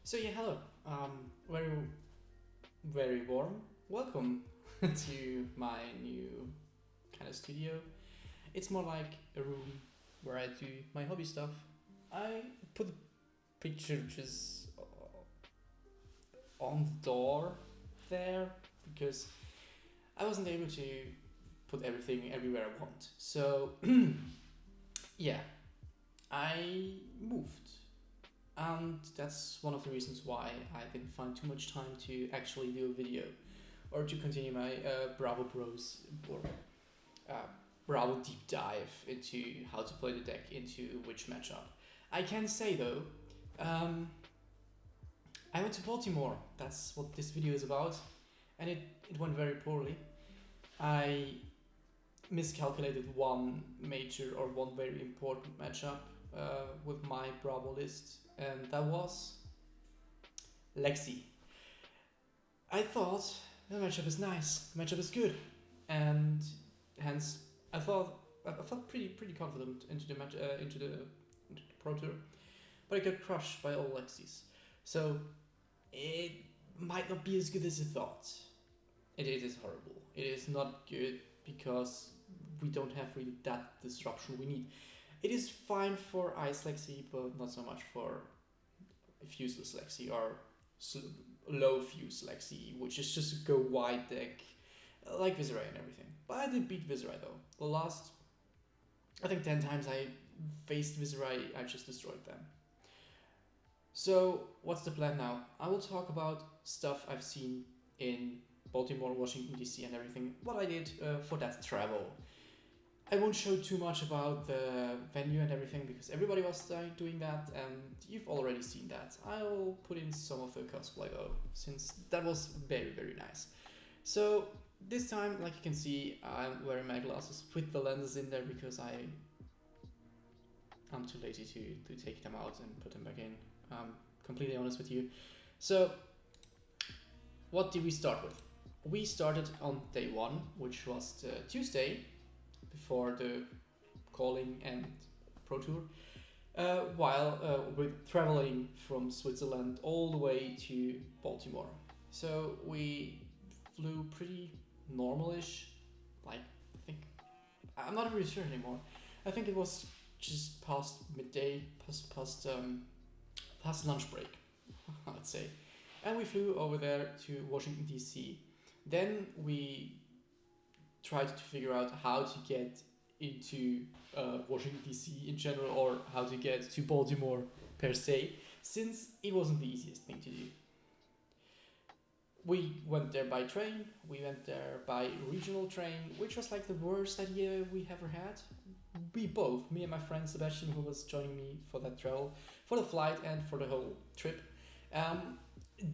So yeah, hello. Very, very warm welcome to my new kind of studio. It's more like a room where I do my hobby stuff. I put the picture just on the door there because I wasn't able to put everything everywhere I want. So yeah, I moved, and that's one of the reasons why I didn't find too much time to actually do a video or to continue my Bravo Bros or uh, Bravo deep dive into how to play the deck into which matchup. I can say though, um, I went to Baltimore. That's what this video is about, and it went very poorly. I miscalculated one major or one very important matchup with my Bravo list, and that was Lexi. I thought the matchup is nice, the matchup is good, and hence I felt pretty confident into the Pro Tour, but I got crushed by all Lexis. So it might not be as good as I thought. It is horrible. It is not good because we don't have really that disruption we need. It is fine for Ice Lexi, but not so much for Fuseless Lexi or low Fuse Lexi, which is just a go wide deck like Viserai and everything. But I did beat Viserai though. The last, I think 10 times I faced Viserai, I just destroyed them. So what's the plan now? I will talk about stuff I've seen in Baltimore, Washington DC and everything, what I did for that travel. I won't show too much about the venue and everything because everybody was doing that and you've already seen that. I'll put in some of the cosplay though, since that was very nice. So this time, like you can see, I'm wearing my glasses with the lenses in there because I'm too lazy to take them out and put them back in. I'm completely honest with you. So what did we start with? We started on day one, which was the Tuesday before the calling and Pro Tour, while we're traveling from Switzerland all the way to Baltimore. So we flew pretty normalish, like I think I'm not really sure anymore. I think it was just past midday, past lunch break, I'd say, and we flew over there to Washington DC. Then we tried to figure out how to get into Washington DC in general, or how to get to Baltimore per se, since it wasn't the easiest thing to do. We went there by train, we went there by regional train, which was like the worst idea we ever had. We both, me and my friend Sebastian, who was joining me for that travel, for the flight and for the whole trip,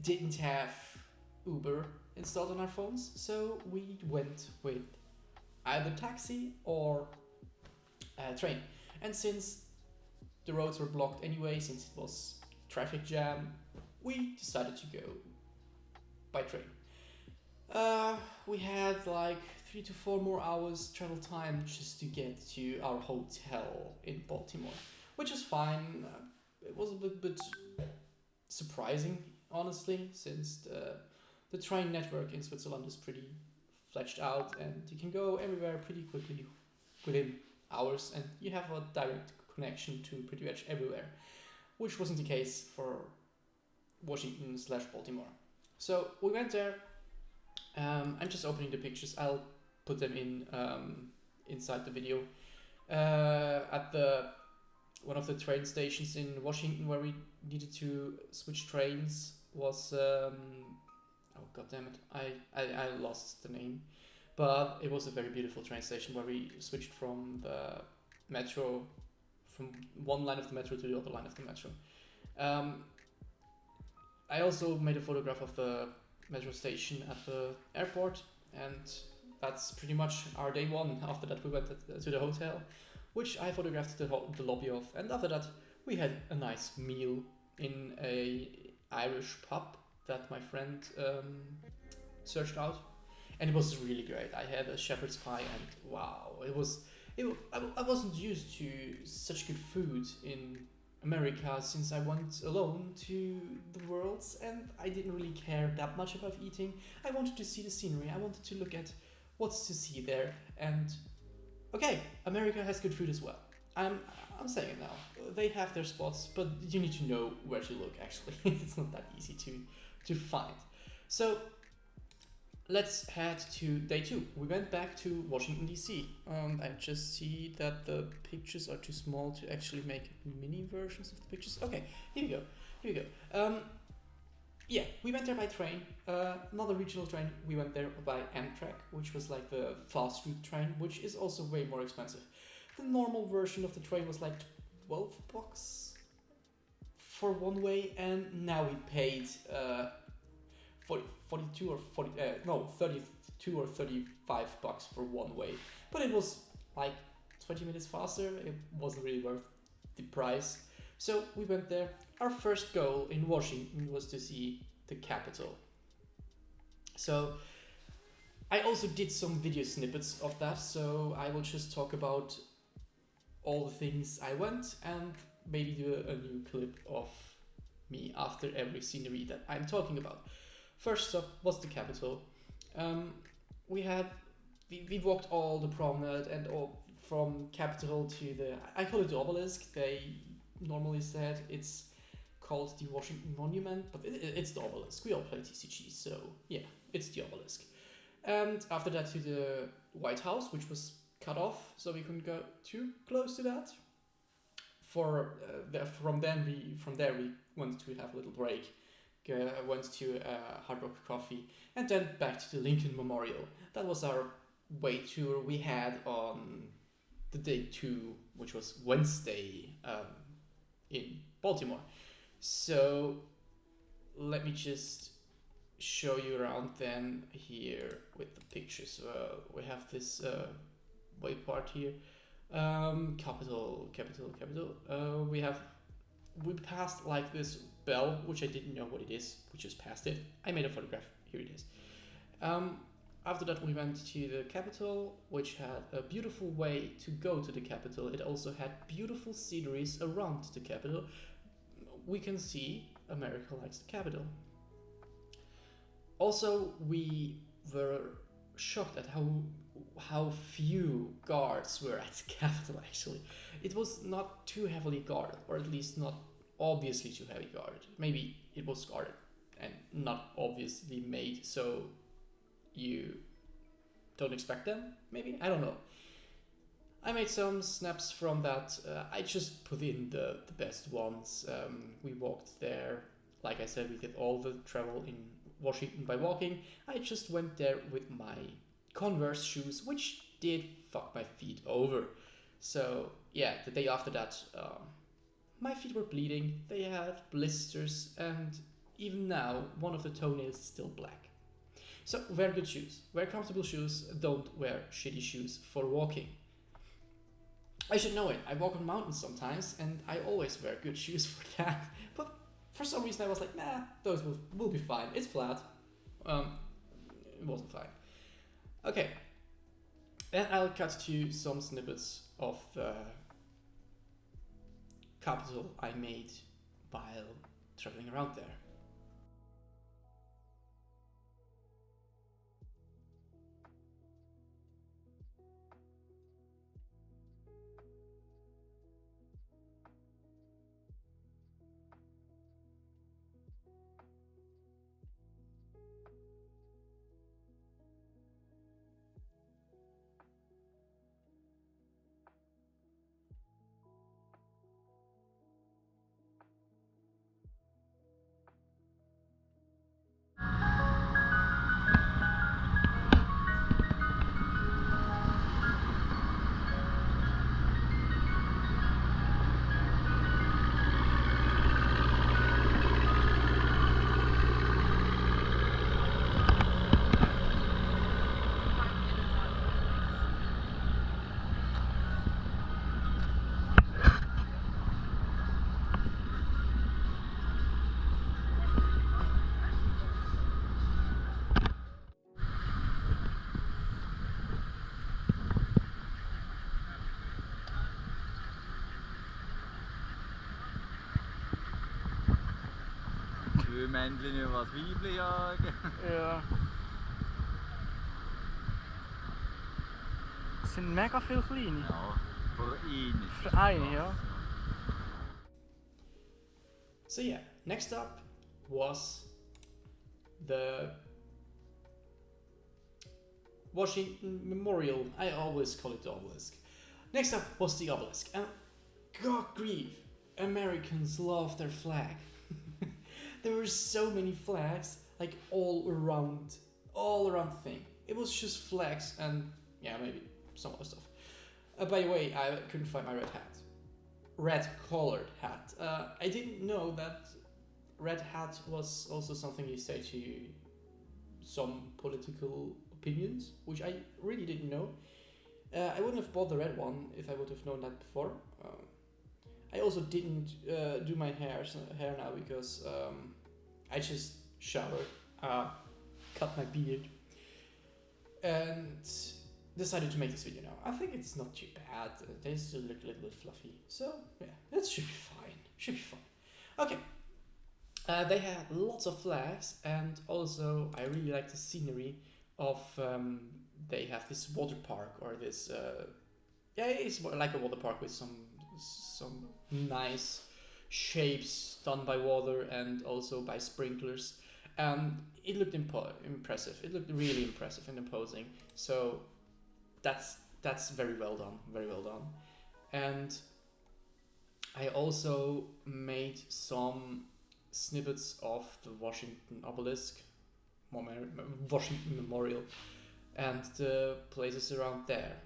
didn't have Uber installed on our phones, so we went with either taxi or train. And since the roads were blocked anyway, since it was traffic jam, we decided to go by train. We had like 3 to 4 more hours travel time just to get to our hotel in Baltimore, which is fine. It was a bit surprising, honestly, since the train network in Switzerland is pretty fledged out and you can go everywhere pretty quickly within hours and you have a direct connection to pretty much everywhere, which wasn't the case for Washington slash Baltimore. So we went there. I'm just opening the pictures. I'll put them in inside the video. At the one of the train stations in Washington where we needed to switch trains was oh god damn it, I lost the name, but it was a very beautiful train station where we switched from the metro, from one line of the metro to the other line of the metro. I also made a photograph of the metro station at the airport, and that's pretty much our day one. After that we went to the hotel, which I photographed the lobby of, and after that we had a nice meal in a Irish pub that my friend searched out, and it was really great. I had a shepherd's pie, and wow, I wasn't used to such good food in America since I went alone to the worlds and I didn't really care that much about eating. I wanted to see the scenery. I wanted to look at what's to see there. And okay, America has good food as well. I'm I'm saying it now. They have their spots, but you need to know where to look. Actually, it's not that easy to find. So let's head to day two. We went back to Washington D.C. I just see that the pictures are too small to actually make mini versions of the pictures. Okay, here we go. Here we go. Yeah, we went there by train. Not a regional train. We went there by Amtrak, which was like the fast route train, which is also way more expensive. The normal version of the train was like 12 bucks for one way, and now we paid 42 or 40 no 32 or 35 bucks for one way, but it was like 20 minutes faster. It wasn't really worth the price, so we went there. Our first goal in Washington was to see the Capitol. So I also did some video snippets of that, so I will just talk about all the things I went and maybe do a new clip of me after every scenery that I'm talking about. First up was the Capitol. We had we walked all the promenade and all from Capitol to the, I call it the obelisk. They normally said it's called the Washington Monument, but it's the obelisk. We all play TCG, so yeah, it's the obelisk. And after that to the White House, which was cut off, so we couldn't go too close to that. From there we went to have a little break. Went to Hard Rock Coffee, and then back to the Lincoln Memorial. That was our way tour we had on the day two, which was Wednesday, in Baltimore. So let me just show you around then here with the pictures. We have this way part here. Capital. We passed like this bell, which I didn't know what it is. We just passed it. I made a photograph. Here it is. After that, we went to the Capitol, which had a beautiful way to go to the Capitol. It also had beautiful sceneries around the Capitol. We can see America likes the Capitol. Also, we were shocked at how few guards were at the Capitol. Actually, it was not too heavily guarded, or at least not obviously too heavy guarded. Maybe it was guarded and not obviously made so you don't expect them. Maybe, I don't know. I made some snaps from that. I just put in the best ones. We walked there. Like I said, we did all the travel in Washington by walking. I just went there with my Converse shoes, which did fuck my feet over. So yeah, the day after that, my feet were bleeding. They had blisters, and even now, one of the toenails is still black. So wear good shoes. Wear comfortable shoes. Don't wear shitty shoes for walking. I should know it. I walk on mountains sometimes, and I always wear good shoes for that. But for some reason, I was like, nah, those will be fine. It's flat. It wasn't fine. Okay. Then I'll cut to some snippets of the Capitol I made while traveling around there. Zwei Männchen über das Weibchen jagen. Ja. Es sind mega viele kleine. Ja, für ihn ist Für es einen, krass. ja. So yeah, next up was the Washington Memorial. I always call it the obelisk. Next up was the obelisk, and God grief, Americans love their flag. There were so many flags, like all around the thing. It was just flags and yeah, maybe some other stuff. By the way, I couldn't find my red colored hat. I didn't know that red hat was also something you say to some political opinions, which I really didn't know. I wouldn't have bought the red one if I would have known that before. I also didn't do my hair now because I just showered, cut my beard, and decided to make this video now. I think it's not too bad. They still look a little bit fluffy, so yeah, that should be fine. Should be fine. Okay. They had lots of flags, and also I really like the scenery of. They have this water park or this. Yeah, it's like a water park with some nice shapes done by water and also by sprinklers. It looked impressive. It looked really impressive and imposing. So that's very well done. Very well done. And I also made some snippets of the Washington obelisk, Washington Memorial, and the places around there.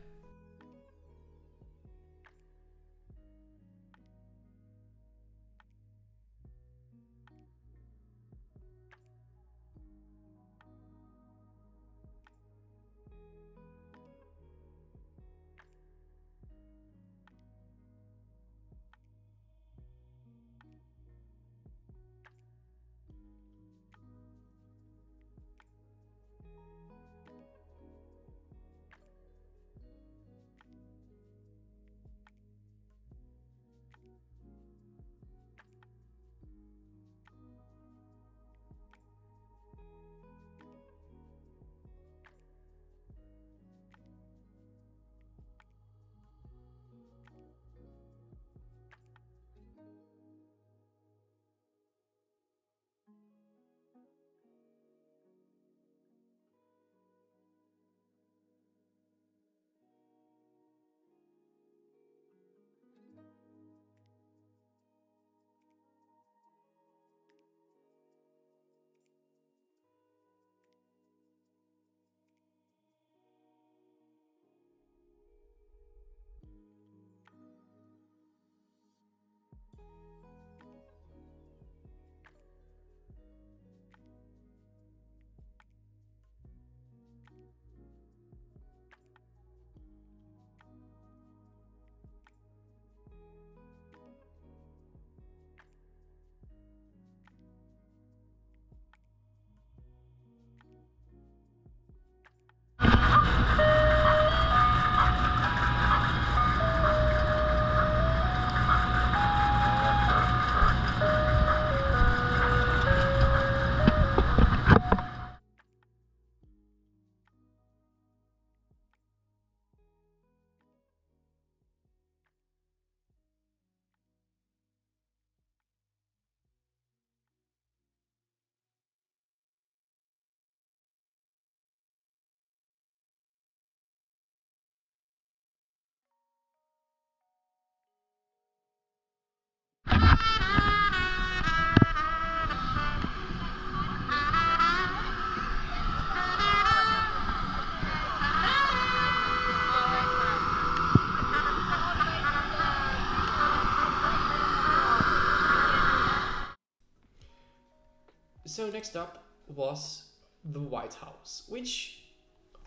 So next up was the White House, which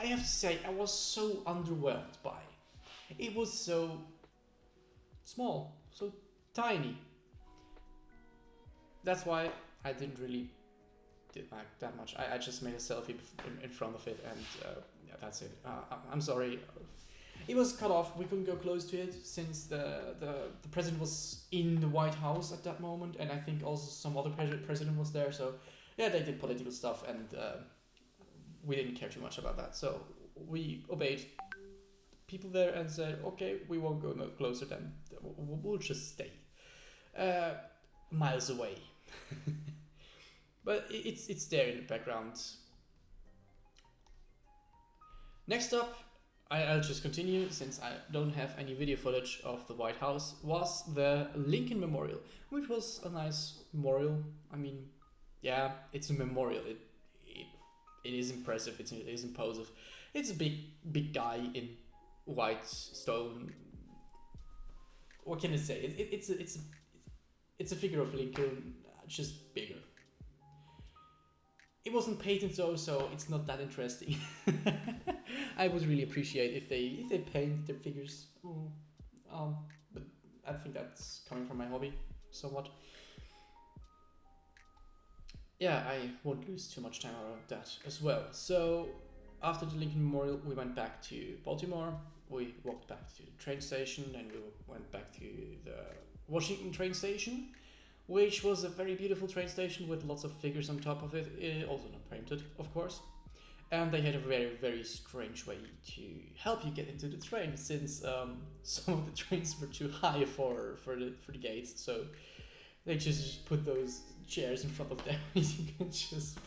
I have to say I was so underwhelmed by. It was so small, so tiny. That's why I didn't really did like that much. I just made a selfie in front of it, and yeah, that's it. I'm sorry. It was cut off. We couldn't go close to it since the president was in the White House at that moment, and I think also some other president was there. So yeah, they did political stuff, and we didn't care too much about that. So we obeyed people there and said, okay, we won't go no closer. Then we'll just stay miles away. But it's there in the background. Next up, I'll just continue since I don't have any video footage of the White House, was the Lincoln Memorial, which was a nice memorial. I mean, yeah, it's a memorial. It is impressive. It is imposing. It's a big guy in white stone. What can I say? It's a figure of Lincoln, just bigger. It wasn't painted though, so it's not that interesting. I would really appreciate if they paint their figures. But I think that's coming from my hobby, somewhat. Yeah, I won't lose too much time around that as well. So after the Lincoln Memorial, we went back to Baltimore. We walked back to the train station, and we went back to the Washington train station, which was a very beautiful train station with lots of figures on top of it, also not painted, of course. And they had a very, very strange way to help you get into the train, since some of the trains were too high for the gates. So they just put those chairs in front of them, and you can just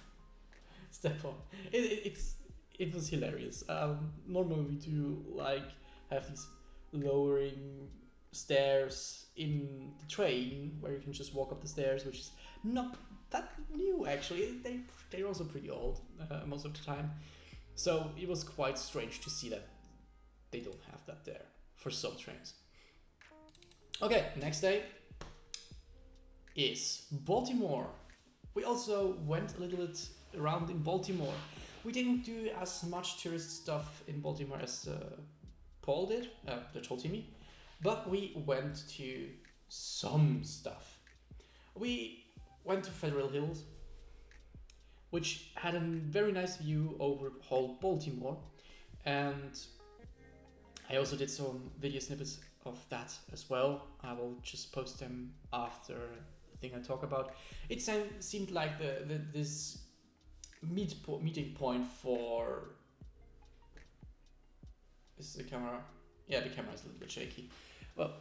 step on. It was hilarious. Normally we do have these lowering stairs in the train where you can just walk up the stairs, which is not that new actually. They're also pretty old most of the time, so it was quite strange to see that they don't have that there for some trains. Okay, next day is Baltimore. We also went a little bit around in Baltimore. We didn't do as much tourist stuff in Baltimore as Paul did, the whole team, but we went to some stuff. We went to Federal Hills, which had a very nice view over whole Baltimore, and I also did some video snippets of that as well. I will just post them after the thing I talk about. It seemed like this meeting point for... Is the camera? Yeah, the camera is a little bit shaky. Well,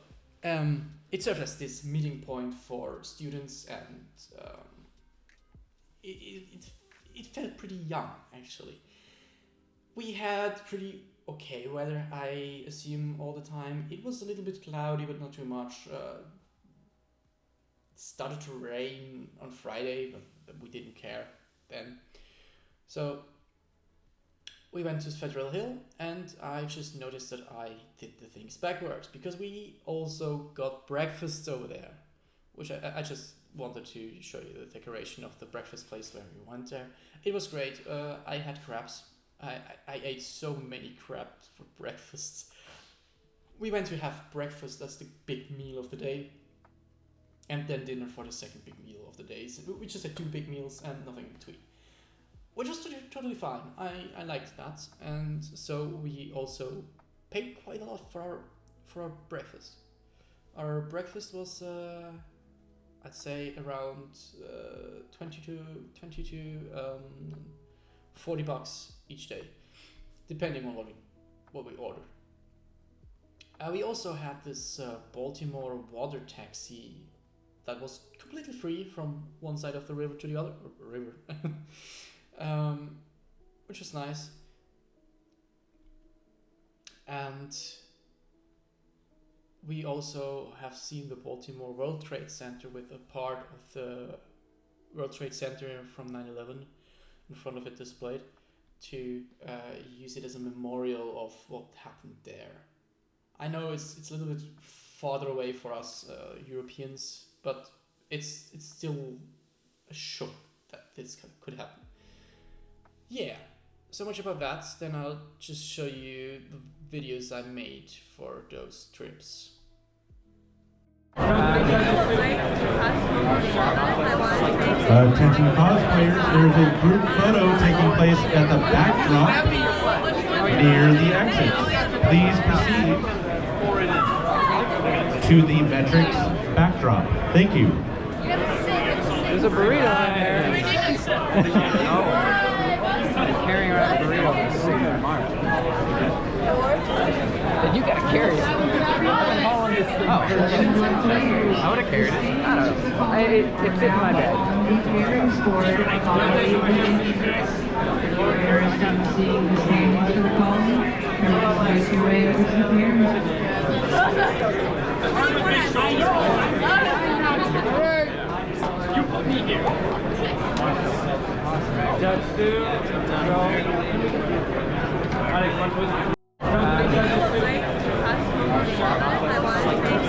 it served as this meeting point for students, and it felt pretty young actually. We had pretty okay weather, I assume, all the time. It was a little bit cloudy, but not too much. It started to rain on Friday, but we didn't care then. So we went to Federal Hill, and I just noticed that I did the things backwards, because we also got breakfast over there, which I just wanted to show you the decoration of the breakfast place where we went there. It was great. I had crabs. I ate so many crabs for breakfast. We went to have breakfast, that's the big meal of the day, and then dinner for the second big meal of the day. So we just had two big meals and nothing in between, which was totally fine. I liked that, and so we also paid quite a lot for our breakfast. Our breakfast was I'd say around 20 to $40 each day, depending on what we ordered. We also had this Baltimore water taxi that was completely free from one side of the river to the other river. Which was nice. And we also have seen the Baltimore World Trade Center, with a part of the World Trade Center from 9/11 in front of it displayed, to use it as a memorial of what happened there. I know it's a little bit farther away for us Europeans, but it's still a shock that this could happen. Yeah, so much about that. Then I'll just show you the videos I made for those trips. Attention cosplayers, there's a group photo taking place at the backdrop near the exits. Please proceed to the metrics backdrop. Thank you. There's a burrito in there. No. He's carrying around a burrito in a cigarette mark. And you gotta carry it. I've been hauling this thing. I would have carried it. I don't know. It fits in my bag. You put me here. Judge Stu, go. Alex, one twist.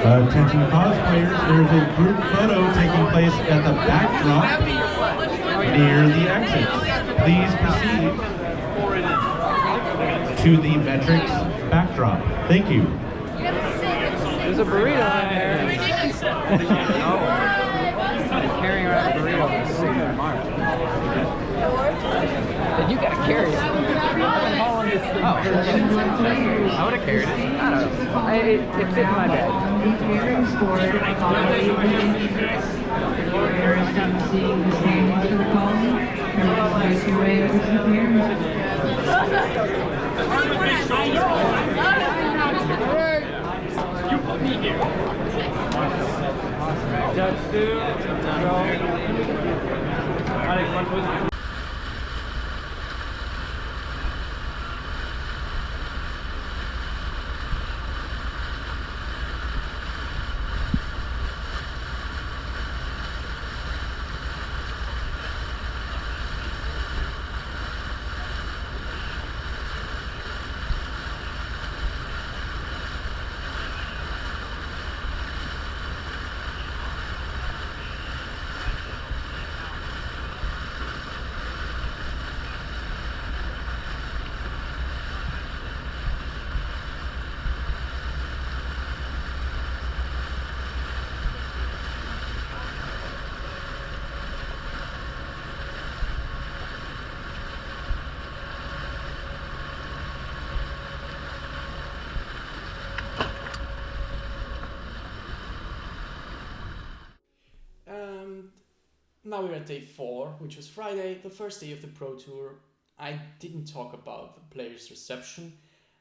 Attention cosplayers, there's a group photo taking place at the backdrop near the exits. Please proceed to the metrics backdrop. Thank you. There's a burrito in there. No. He's carrying around a burrito in a cigarette mark. And you gotta carry it. I've been hauling this thing. I would have carried it. I don't know. It fits in my bag. You put me here. Judge Stu, go. Alex, one twist. Now we're at day 4, which was Friday, the first day of the Pro Tour. I didn't talk about the players' reception.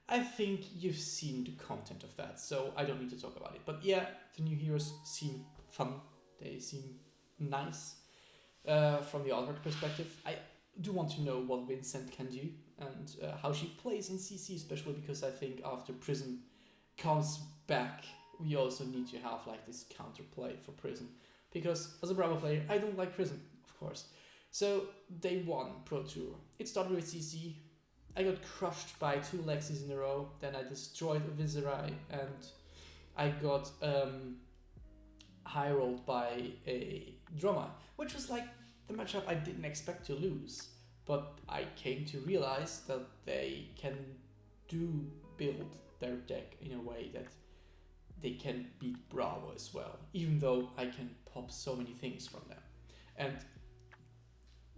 I think you've seen the content of that, so I don't need to talk about it. But yeah, the new heroes seem fun. They seem nice from the artwork perspective. I do want to know what Vincent can do and how she plays in CC, especially because I think after Prism comes back, we also need to have like this counterplay for Prism. Because as a Bravo player, I don't like Prism, of course. So, day 1 Pro Tour. It started with CC. I got crushed by 2 Lexis in a row. Then I destroyed a Viserai. And I got high rolled by a Droma. Which was like the matchup I didn't expect to lose. But I came to realize that they can do build their deck in a way that they can beat Bravo as well, even though I can pop so many things from them and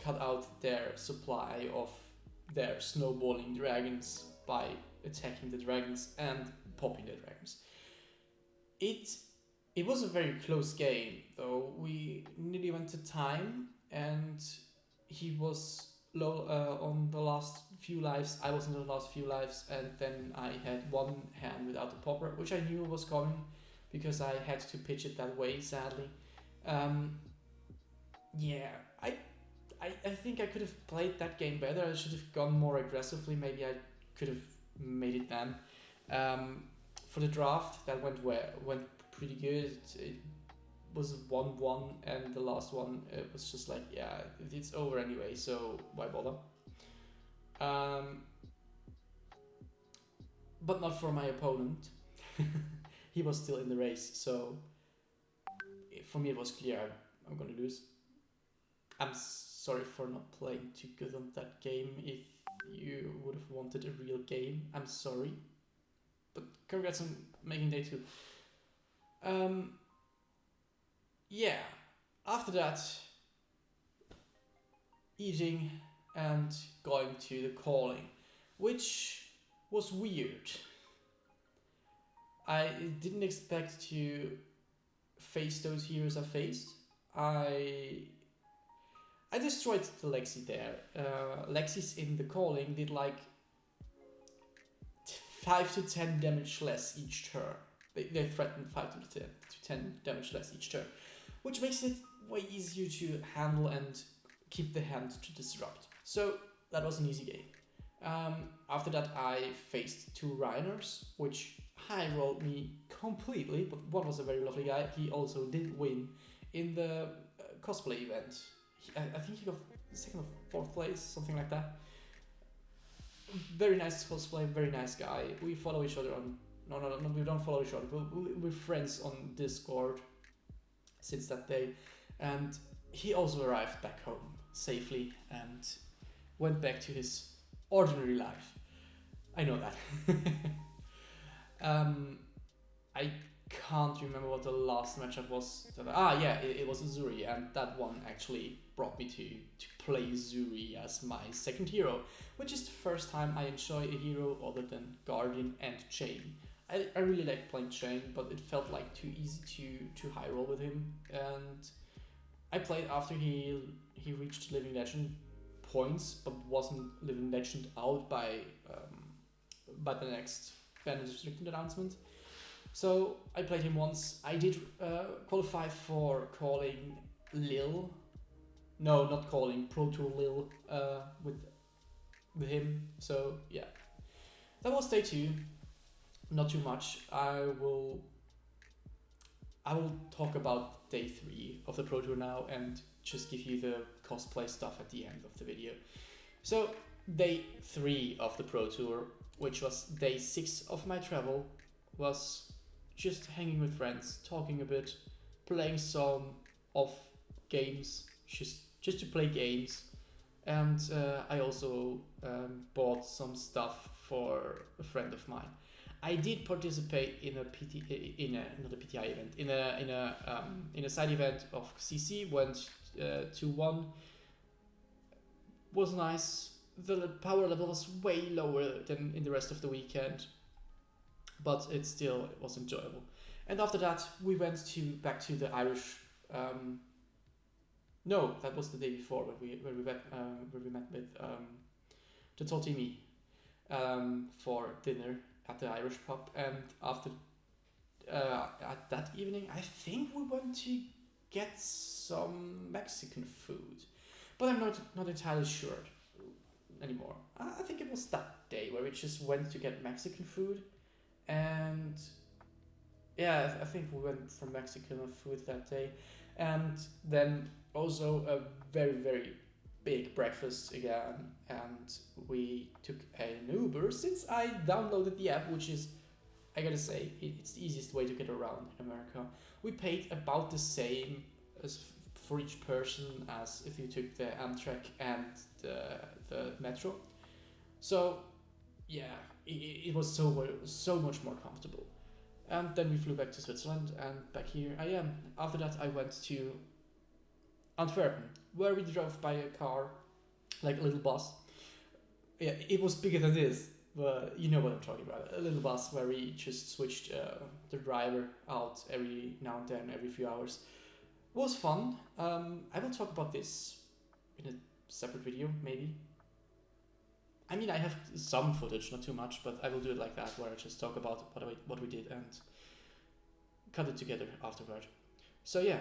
cut out their supply of their snowballing dragons by attacking the dragons and popping the dragons. It was a very close game, though. We nearly went to time, and he was low on the last few lives. I was in the last few lives, and then I had one hand without a popper, which I knew was coming because I had to pitch it that way, sadly. Yeah, I think I could have played that game better. I should have gone more aggressively. Maybe I could have made it then. For the draft, that went pretty good. It was 1-1, and the last one it was just like, yeah, it's over anyway, so why bother? But not for my opponent. He was still in the race, so for me it was clear I'm gonna lose. I'm sorry for not playing too good on that game. If you would have wanted a real game, I'm sorry. But congrats on making day 2. Yeah, after that, eating and going to the calling, which was weird. I didn't expect to face those heroes I faced. I destroyed the Lexi there. Lexis in the calling did like 5 to 10 damage less each turn. They threatened 5 to 10 damage less each turn, which makes it way easier to handle and keep the hand to disrupt. So that was an easy game. After that I faced 2 Rhiners, which high rolled me completely, but one was a very lovely guy. He also did win in the cosplay event. I think he got 2nd or 4th place, something like that. Very nice cosplay, very nice guy. We follow each other on... No, we don't follow each other. We're friends on Discord since that day. And he also arrived back home safely and went back to his ordinary life. I know that. I can't remember what the last matchup was. It was Uzuri, and that one actually brought me to play Uzuri as my second hero, which is the first time I enjoy a hero other than Guardian and Chain. I really like playing Chain, but it felt like too easy to high roll with him, and I played after he reached Living Legend points, but wasn't Living Legend out by the next Bandit Restricted announcement. So I played him once. I did qualify for calling Lil. No, not calling, Pro Tour Lil with him. So yeah, that was day 2. Not too much. I will talk about day 3 of the Pro Tour now and just give you the cosplay stuff at the end of the video. So day 3 of the Pro Tour, which was day 6 of my travel, was just hanging with friends, talking a bit, playing some off games, just to play games, and I also bought some stuff for a friend of mine. I did participate in not a PTI event, in a side event of CC. Went 2-1. Was nice. The power level was way lower than in the rest of the weekend, but it was enjoyable. And after that, we went back to the Irish. No, that was the day before where we met with the Totimi for dinner at the Irish pub, and after at that evening, I think we went to get some Mexican food, but I'm not entirely sure anymore. I think it was that day where we just went to get Mexican food, and yeah, I think we went for Mexican food that day, and then also a very, very big breakfast again, and we took an Uber since I downloaded the app, which is, I gotta say, it's the easiest way to get around in America. We paid about the same as for each person as if you took the Amtrak and the metro. So yeah, it was so much more comfortable. And then we flew back to Switzerland, and back here I am. After that I went to Antwerpen, where we drove by a car, like a little bus. Yeah, it was bigger than this, but you know what I'm talking about. A little bus where we just switched the driver out every now and then, every few hours. It was fun. I will talk about this in a separate video, maybe. I mean, I have some footage, not too much, but I will do it like that, where I just talk about what we did and cut it together afterward. So yeah.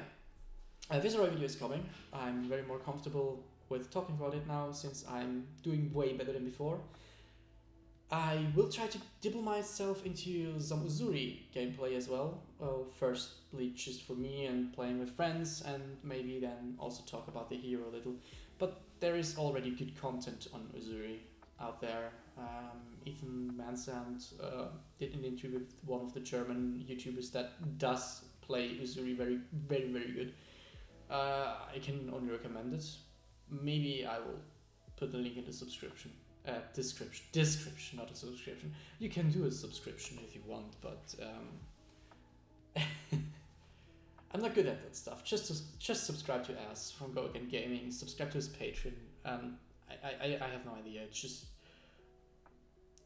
A Viceroy video is coming. I'm very more comfortable with talking about it now since I'm doing way better than before. I will try to dibble myself into some Uzuri gameplay as well. Firstly just for me and playing with friends, and maybe then also talk about the hero a little. But there is already good content on Uzuri out there. Ethan Mansand did an interview with one of the German YouTubers that does play Uzuri very, very, very good. I can only recommend it. Maybe I will put the link in the description, not a subscription. You can do a subscription if you want, but I'm not good at that stuff. Just subscribe to As from Go Again Gaming. Subscribe to his Patreon. I have no idea. Just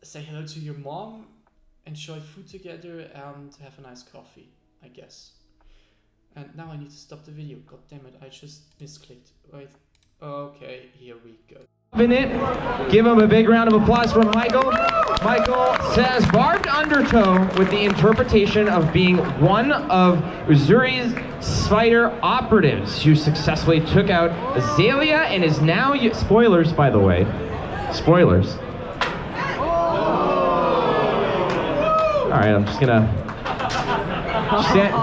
say hello to your mom enjoy food together and have a nice coffee, I guess. And now I need to stop the video. God damn it, I just misclicked. Wait. Okay, here we go. In it. Give him a big round of applause for Michael. Michael says barbed undertow with the interpretation of being one of Uzuri's spider operatives who successfully took out Azalea and is now spoilers, by the way. Spoilers. All right, I'm just gonna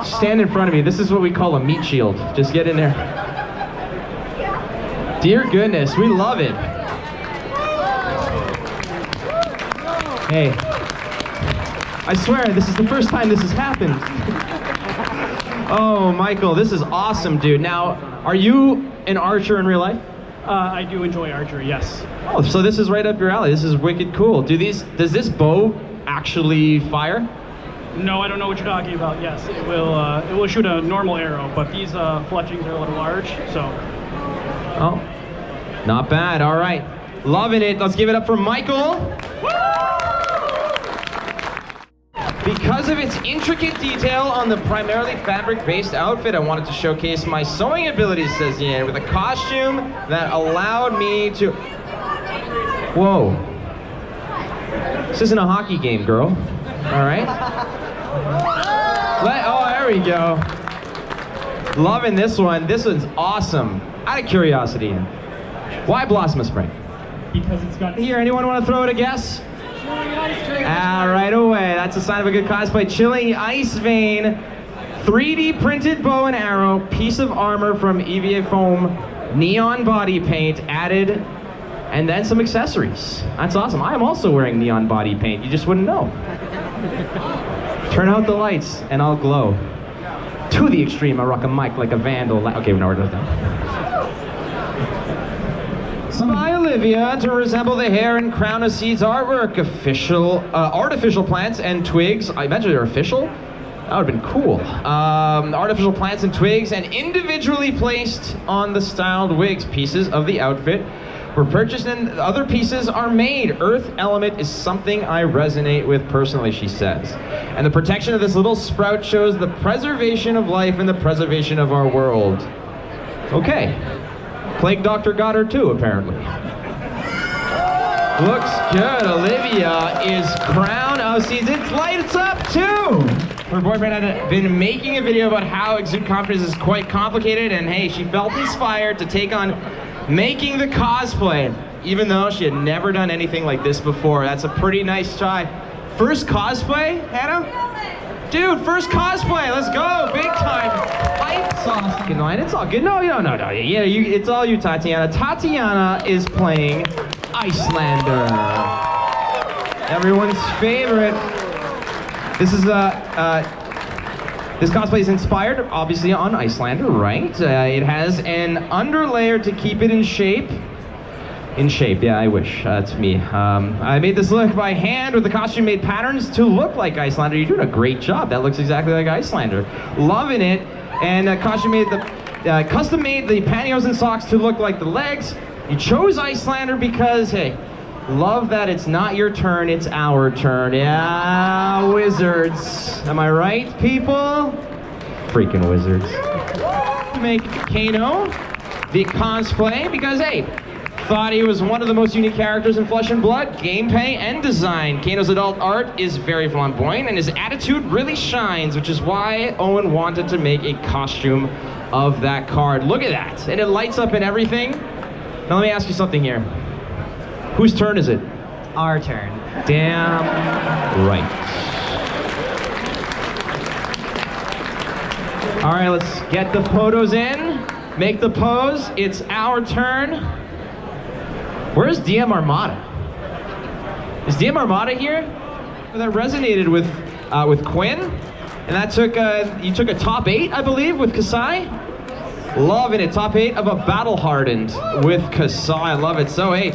stand in front of me. This is what we call a meat shield. Just get in there. Dear goodness, we love it. Hey, I swear this is the first time this has happened. Oh, Michael, this is awesome, dude. Now, are you an archer in real life? I do enjoy archery, yes. Oh, so this is right up your alley. This is wicked cool. Does this bow actually fire? No, I don't know what you're talking about. Yes, it will shoot a normal arrow, but these fletchings are a little large, so. Oh, not bad. All right, loving it. Let's give it up for Michael. Because of its intricate detail on the primarily fabric-based outfit, I wanted to showcase my sewing abilities, says Ian, with a costume that allowed me to... Whoa. This isn't a hockey game, girl. All right? Oh, there we go. Loving this one. This one's awesome. Out of curiosity, Ian, why Blossom of Spring? Because it's got... Here, anyone want to throw it a guess? Right away. That's a sign of a good cosplay. Chilling Ice Vein, 3D printed bow and arrow, piece of armor from EVA foam, neon body paint added, and then some accessories. That's awesome. I am also wearing neon body paint. You just wouldn't know. Turn out the lights and I'll glow. To the extreme, I rock a mic like a vandal. Okay, no, we're done. By Olivia to resemble the hair and crown of seeds artwork, artificial plants and twigs. I imagine they're official. That would have been cool. Artificial plants and twigs and individually placed on the styled wigs. Pieces of the outfit were purchased and other pieces are made. Earth element is something I resonate with personally, she says. And the protection of this little sprout shows the preservation of life and the preservation of our world. Okay. Plague Doctor got her too, apparently. Looks good. Olivia is crown of seeds. It lights up too. Her boyfriend had been making a video about how exude confidence is quite complicated, and hey, she felt inspired to take on making the cosplay, even though she had never done anything like this before. That's a pretty nice try. First cosplay, Hannah? Dude, first cosplay, let's go, big time. Hype sauce. Good line, it's all good. No. Yeah, it's all you, Tatiana. Tatiana is playing Icelander. Everyone's favorite. This is this cosplay is inspired, obviously, on Icelander, right? It has an underlayer to keep it in shape. In shape, yeah, I wish. That's me. I made this look by hand with the costume-made patterns to look like Icelander. You're doing a great job. That looks exactly like Icelander. Loving it. And custom-made the pantyhose and socks to look like the legs. You chose Icelander because, hey, love that it's not your turn, it's our turn. Yeah, wizards. Am I right, people? Freaking wizards. Make Kano the cosplay because, hey, thought he was one of the most unique characters in Flesh and Blood, gameplay and design. Kano's adult art is very flamboyant and his attitude really shines, which is why Owen wanted to make a costume of that card. Look at that, and it lights up and everything. Now let me ask you something here. Whose turn is it? Our turn. Damn right. All right, let's get the photos in. Make the pose. It's our turn. Where's DM Armada? Is DM Armada here? That resonated with Quinn, and that took you took a top 8, I believe, with Kasai. Loving it. Top 8 of a battle hardened with Kasai. I love it. So hey,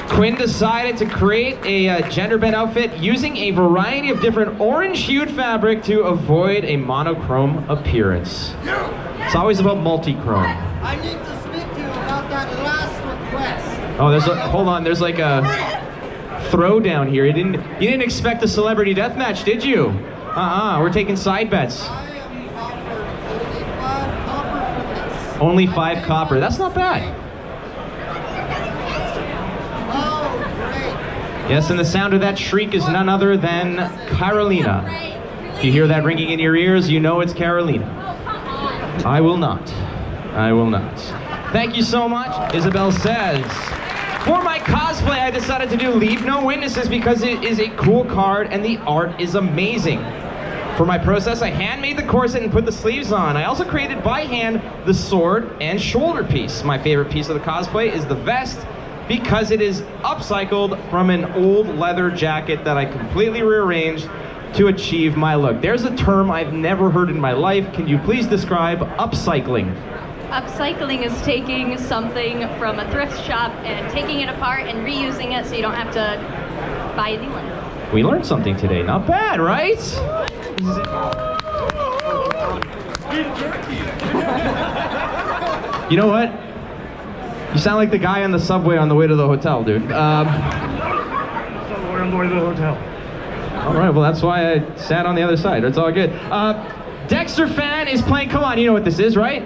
Quinn decided to create a gender bent outfit using a variety of different orange-hued fabric to avoid a monochrome appearance. It's always about multi-chrome. I need to speak to you about that last request. Oh, hold on, there's like a throwdown here. You didn't expect a celebrity death match, did you? We're taking side bets. Only 5 copper. That's not bad. Yes, and the sound of that shriek is none other than Carolina. If you hear that ringing in your ears, you know it's Carolina. I will not. I will not. Thank you so much. Isabel says, for my cosplay, I decided to do Leave No Witnesses because it is a cool card and the art is amazing. For my process, I handmade the corset and put the sleeves on. I also created by hand the sword and shoulder piece. My favorite piece of the cosplay is the vest because it is upcycled from an old leather jacket that I completely rearranged to achieve my look. There's a term I've never heard in my life. Can you please describe upcycling? Upcycling is taking something from a thrift shop and taking it apart and reusing it so you don't have to buy a new one. We learned something today. Not bad, right? You know what? You sound like the guy on the subway on the way to the hotel, dude. We're on the way to the hotel. All right, well, that's why I sat on the other side. It's all good. Dexter Fan is playing, come on, you know what this is, right?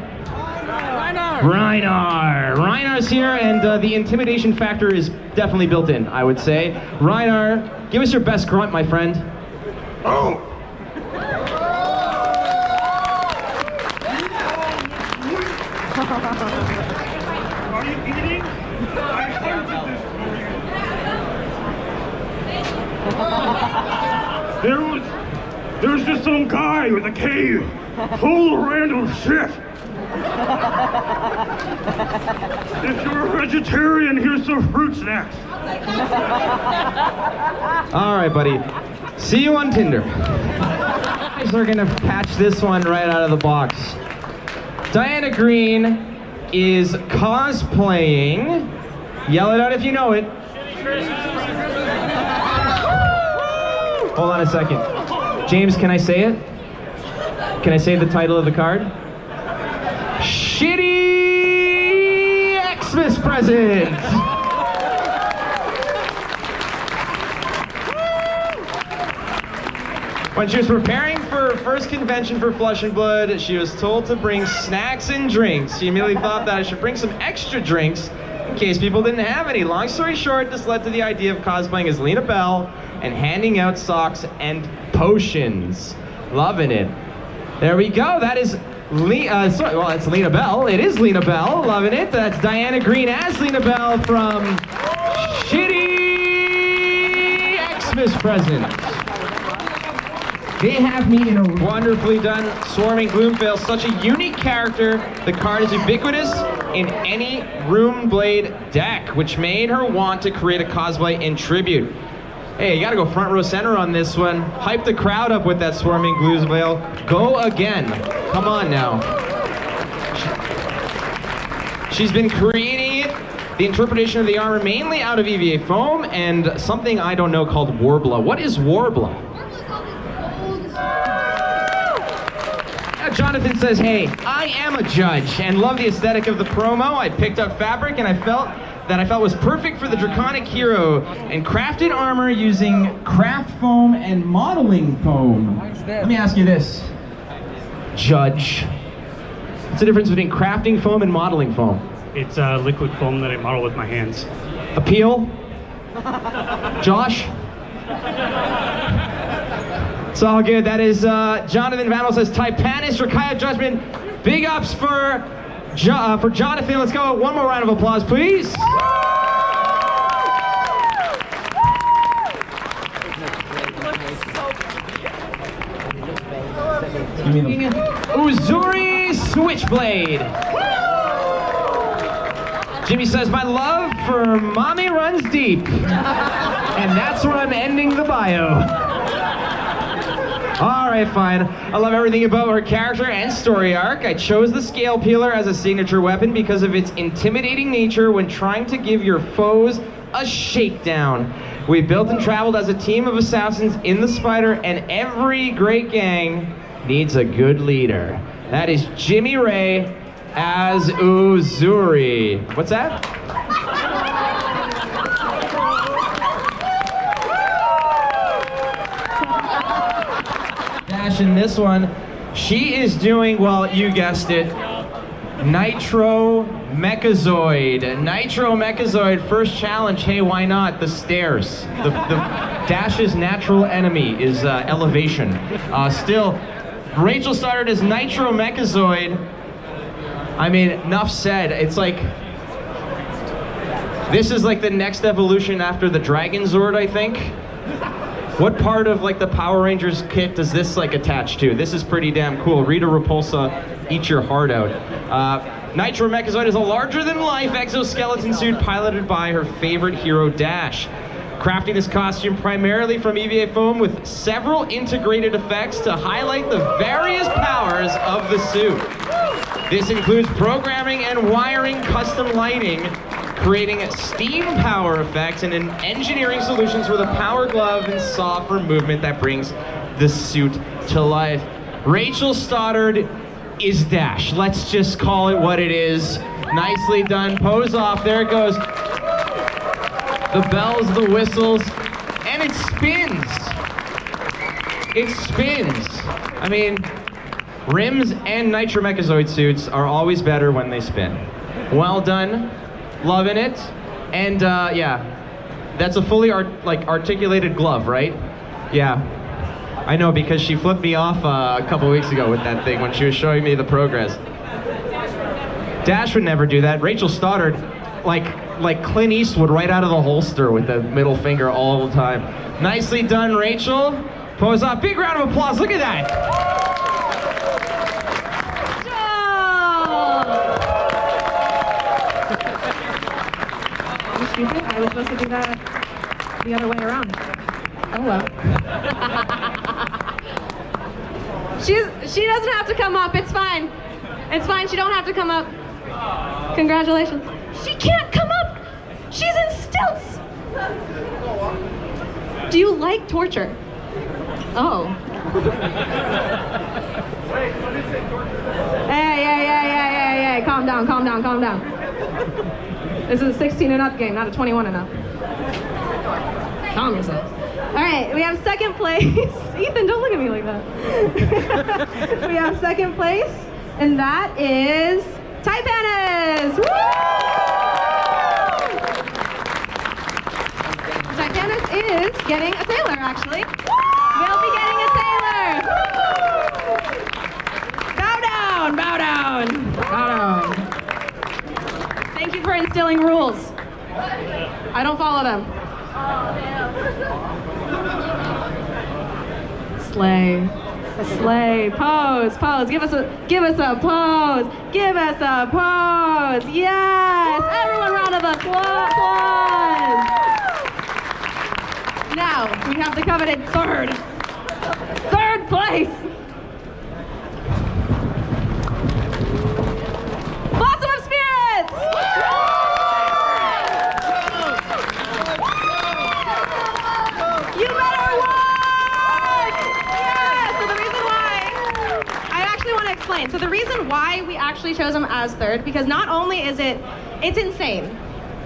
Reinar. Reinar's here, and the intimidation factor is definitely built in, I would say. Reinar, give us your best grunt, my friend. Oh! Are you eating? There's just some guy with a cave full of random shit. If you're a vegetarian, here's some fruit snacks. All right, buddy. See you on Tinder. Guys are gonna catch this one right out of the box. Diana Green is cosplaying. Yell it out if you know it. Hold on a second. James, can I say it? Can I say the title of the card? Shitty Xmas present! When she was preparing for her first convention for Flesh and Blood, she was told to bring snacks and drinks. She immediately thought that I should bring some extra drinks in case people didn't have any. Long story short, this led to the idea of cosplaying as Lena Bell and handing out socks and potions. Loving it. There we go. That is it's Lena Bell. It is Lena Bell. Loving it. That's Diana Green as Lena Bell from Shitty Xmas Present. They have me in a wonderfully done Swarming Gloomvale. Such a unique character. The card is ubiquitous in any Runeblade deck, which made her want to create a cosplay in tribute. Hey, you gotta go front row center on this one. Hype the crowd up with that Swarming Gloomvale. Go again. Come on now. She's been creating the interpretation of the armor mainly out of EVA foam and something I don't know called Warbla. What is Warbla? Jonathan says, hey, I am a judge and love the aesthetic of the promo. I picked up fabric and I felt was perfect for the draconic hero and crafted armor using craft foam and modeling foam. Let me ask you this, Judge. What's the difference between crafting foam and modeling foam? It's liquid foam that I model with my hands. Appeal? Josh? It's all good. That is Jonathan Vandal says Typanis Rakaya Judgment. Big ups for Jonathan. Let's go. One more round of applause, please. Uzuri Switchblade. Jimmy says, my love for mommy runs deep. And that's where I'm ending the bio. All right, fine. I love everything about her character and story arc. I chose the scale peeler as a signature weapon because of its intimidating nature when trying to give your foes a shakedown. We built and traveled as a team of assassins in the Spider, and every great gang needs a good leader. That is Jimmy Ray as Uzuri. What's that? in this one. She is doing, well, you guessed it, Nitro Mechazoid. Nitro Mechazoid, first challenge, hey, why not? The stairs. The Dash's natural enemy is elevation. Still, Rachel started as Nitro Mechazoid. I mean, enough said. It's like, this is like the next evolution after the Dragon Zord, I think. What part of like the Power Rangers kit does this like attach to? This is pretty damn cool. Rita Repulsa, eat your heart out. Nitro Mechazoid is a larger-than-life exoskeleton suit piloted by her favorite hero, Dash. Crafting this costume primarily from EVA foam with several integrated effects to highlight the various powers of the suit. This includes programming and wiring custom lighting, creating steam power effects, and engineering solutions with a power glove and saw for movement that brings the suit to life. Rachel Stoddard is Dash. Let's just call it what it is. Nicely done. Pose off. There it goes. The bells, the whistles, and it spins. It spins. I mean, rims and Nitro Mechazoid suits are always better when they spin. Well done. Loving it. And yeah, that's a fully articulated glove, right? Yeah. I know, because she flipped me off a couple weeks ago with that thing when she was showing me the progress. Dash would never do that. Rachel Stoddard, like Clint Eastwood, right out of the holster with the middle finger all the time. Nicely done, Rachel. Pose off. Big round of applause. Look at that. Excuse me, I was supposed to do that the other way around. Oh well. She doesn't have to come up. It's fine. It's fine. She don't have to come up. Congratulations. She can't come up. She's in stilts. Do you like torture? Oh. Hey. Calm down. This is a 16 and up game, not a 21 and up. Calm yourself. All right, we have second place. Ethan, don't look at me like that. We have second place, and that is Taipanis. Woo! Taipanis is getting a sailor, actually. We'll be getting a sailor. Bow down. Thank you for instilling rules. I don't follow them. Slay. Pose. Give us a pose. Yes. Everyone, round of applause. Now we have the coveted third place. Blossom of Spirits. You better work! Yeah! So the reason why, I actually want to explain. So the reason why we actually chose him as third, because not only is it's insane.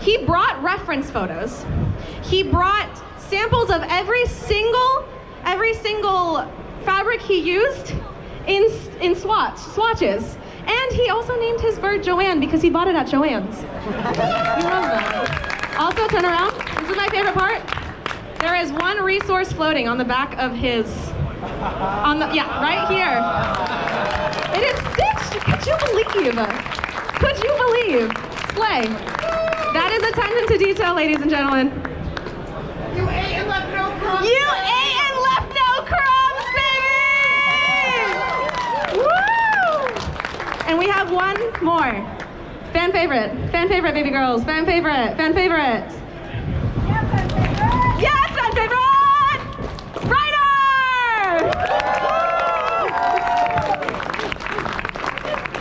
He brought reference photos. He brought samples of every single fabric he used in swatches. And he also named his bird Joanne because he bought it at Joanne's. You love that. Also, turn around. This is my favorite part. There is one resource floating on the back of his, right here. It is stitched. Could you believe? Slay. That is attention to detail, ladies and gentlemen. You ate and left no crumbs, baby! Woo! And we have one more. Fan favorite, baby girls. Fan favorite. Yes, fan favorite! Ryder!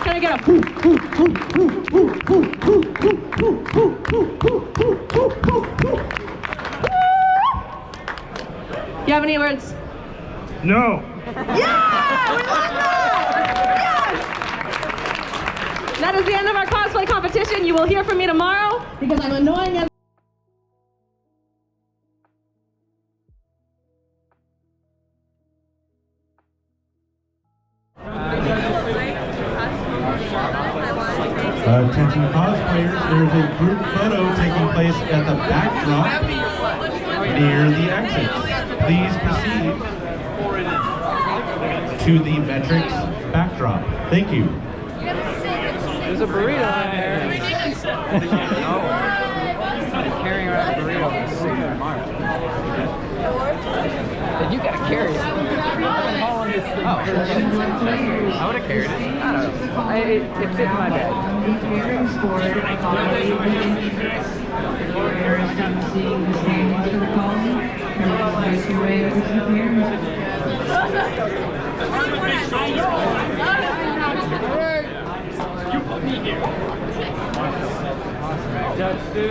Can I get a You have any words? No. Yeah! We love that! Yes! That is the end of our cosplay competition. You will hear from me tomorrow because I'm annoying there's a group photo taking place at the backdrop near the exits. Please proceed to the Metrics backdrop. Thank you. There's a burrito in there. No. They're carrying around a burrito in a cigarette mark. Then you gotta carry it. Oh. I would have carried it. I don't know. It fit in my bag. You put me here. Just do.